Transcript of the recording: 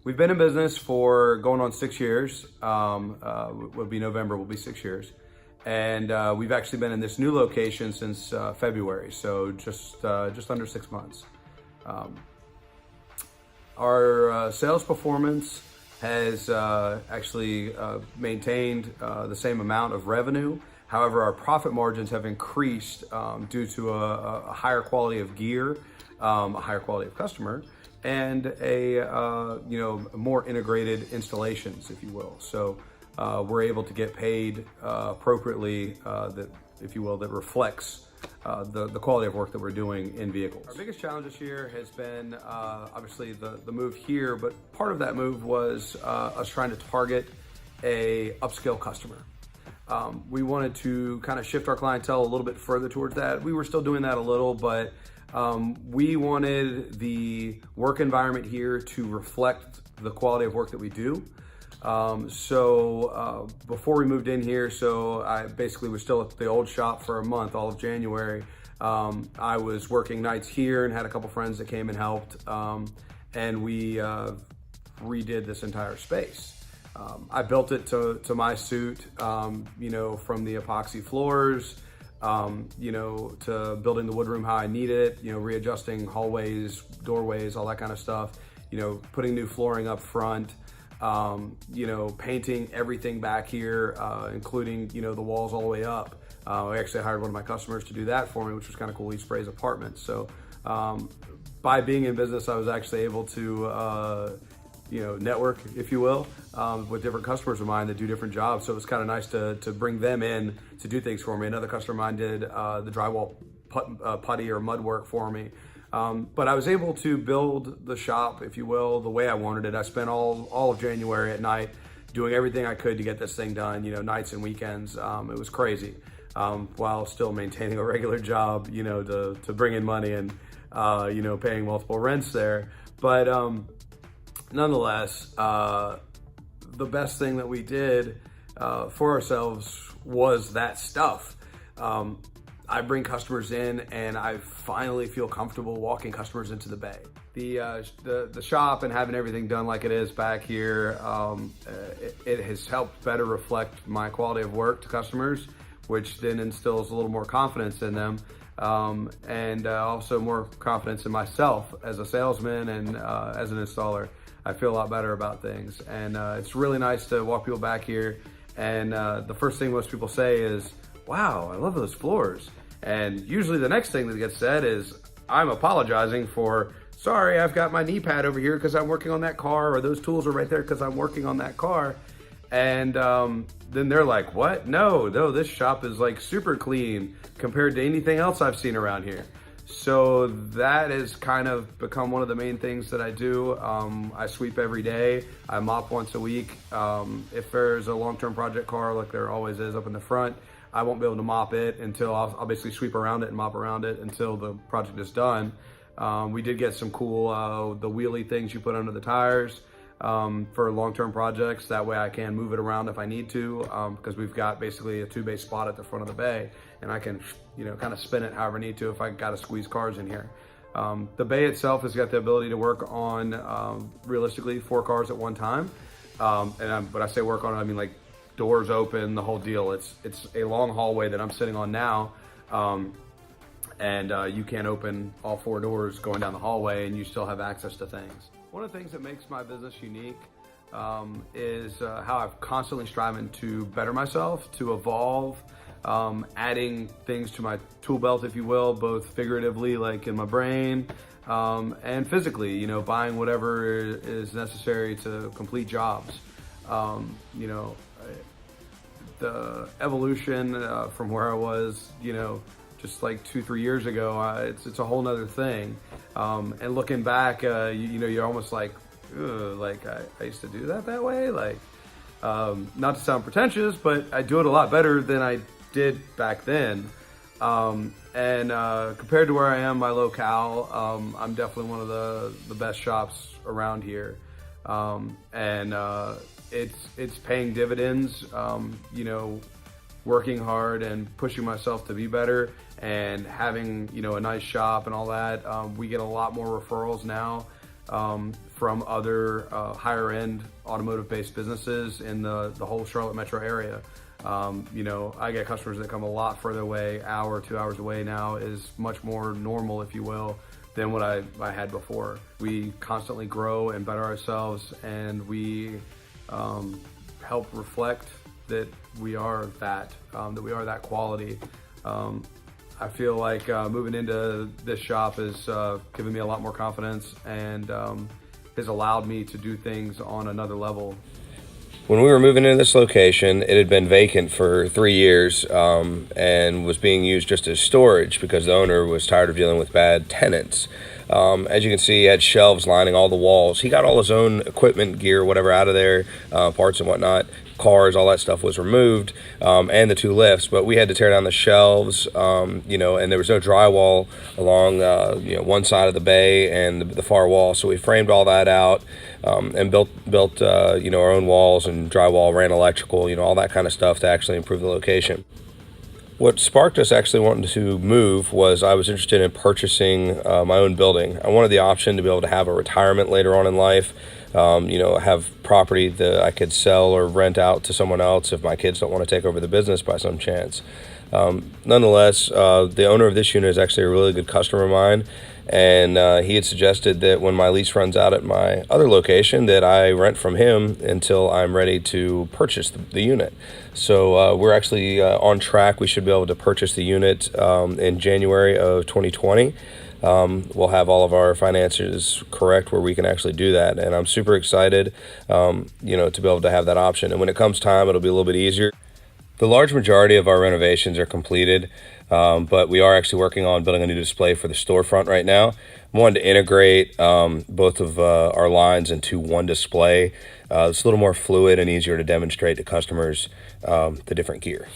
We've been in business for going on 6 years. Will be November, will be 6 years. And we've actually been in this new location since February, so just under 6 months. Our sales performance has actually maintained the same amount of revenue. However, our profit margins have increased due to a higher quality of gear, a higher quality of customer, and a more integrated installations, if you will. So we're able to get paid appropriately, that, if you will, that reflects the quality of work that we're doing in vehicles. Our biggest challenge this year has been obviously the move here, but part of that move was us trying to target a upscale customer. We wanted to kind of shift our clientele a little bit further towards that. We were still doing that a little, but we wanted the work environment here to reflect the quality of work that we do. So before we moved in here, so I basically was still at the old shop for a month, all of January. I was working nights here and had a couple friends that came and helped, and we redid this entire space. I built it to my suit, from the epoxy floors, to building the woodroom how I need it, readjusting hallways, doorways, all that kind of stuff, putting new flooring up front, painting everything back here, including, the walls all the way up. I actually hired one of my customers to do that for me, which was kind of cool. He sprays apartments. So by being in business, I was actually able to, network, if you will, with different customers of mine that do different jobs. So it was kind of nice to bring them in to do things for me. Another customer of mine did the drywall putty or mud work for me. But I was able to build the shop, if you will, the way I wanted it. I spent all of January at night doing everything I could to get this thing done, nights and weekends. It was crazy, while still maintaining a regular job, to bring in money and, paying multiple rents there. But nonetheless, the best thing that we did for ourselves was that stuff. I bring customers in and I finally feel comfortable walking customers into the bay. The shop and having everything done like it is back here, it has helped better reflect my quality of work to customers, which then instills a little more confidence in them, and also more confidence in myself as a salesman and as an installer. I feel a lot better about things, and it's really nice to walk people back here, and the first thing most people say is, "Wow, I love those floors." And usually the next thing that gets said is, "I'm apologizing for, sorry, I've got my knee pad over here because I'm working on that car," or "those tools are right there because I'm working on that car." And then they're like, "What? No, this shop is like super clean compared to anything else I've seen around here." So that has kind of become one of the main things that I do. I sweep every day. I mop once a week. If there's a long-term project car, like there always is up in the front, I won't be able to mop it until I'll basically sweep around it and mop around it until the project is done. We did get some cool, the wheelie things you put under the tires for long-term projects. That way I can move it around if I need to, because we've got basically a 2-bay spot at the front of the bay, and I can, kind of spin it however I need to if I got to squeeze cars in here. The bay itself has got the ability to work on, realistically, 4 cars at one time. When I say work on it, I mean like doors open, the whole deal. It's a long hallway that I'm sitting on now, and you can't open all 4 doors going down the hallway, and you still have access to things. One of the things that makes my business unique is how I've constantly striving to better myself, to evolve, adding things to my tool belt, if you will, both figuratively, like in my brain, and physically, buying whatever is necessary to complete jobs. The evolution from where I was, just like 2-3 years ago, it's a whole nother thing. And looking back, you're almost like, I used to do that way. Like, not to sound pretentious, but I do it a lot better than I did back then. And compared to where I am, my locale, I'm definitely one of the best shops around here. And it's paying dividends. working hard and pushing myself to be better and having, you know, a nice shop and all that, we get a lot more referrals now from other higher end automotive based businesses in the whole Charlotte metro area. You know, I get customers that come a lot further away, hour, 2 hours away now is much more normal, if you will, than what I had before. We constantly grow and better ourselves, and we help reflect that we are that quality. I feel like moving into this shop has given me a lot more confidence and has allowed me to do things on another level. When we were moving into this location, it had been vacant for 3 years and was being used just as storage because the owner was tired of dealing with bad tenants. As you can see, he had shelves lining all the walls. He got all his own equipment, gear, whatever out of there, parts and whatnot. Cars, all that stuff was removed, and the 2 lifts, but we had to tear down the shelves, you know, and there was no drywall along, you know, one side of the bay and the far wall. So we framed all that out and built you know, our own walls and drywall, ran electrical, you know, all that kind of stuff to actually improve the location. What sparked us actually wanting to move was I was interested in purchasing my own building. I wanted the option to be able to have a retirement later on in life, you know, have property that I could sell or rent out to someone else if my kids don't want to take over the business by some chance. Nonetheless, the owner of this unit is actually a really good customer of mine, and he had suggested that when my lease runs out at my other location that I rent from him until I'm ready to purchase the unit. So we're actually on track. We should be able to purchase the unit in January of 2020. We'll have all of our finances correct where we can actually do that, and I'm super excited, you know, to be able to have that option. And when it comes time, it'll be a little bit easier. The large majority of our renovations are completed, but we are actually working on building a new display for the storefront right now. I wanted to integrate both of our lines into one display. It's a little more fluid and easier to demonstrate to customers the different gear.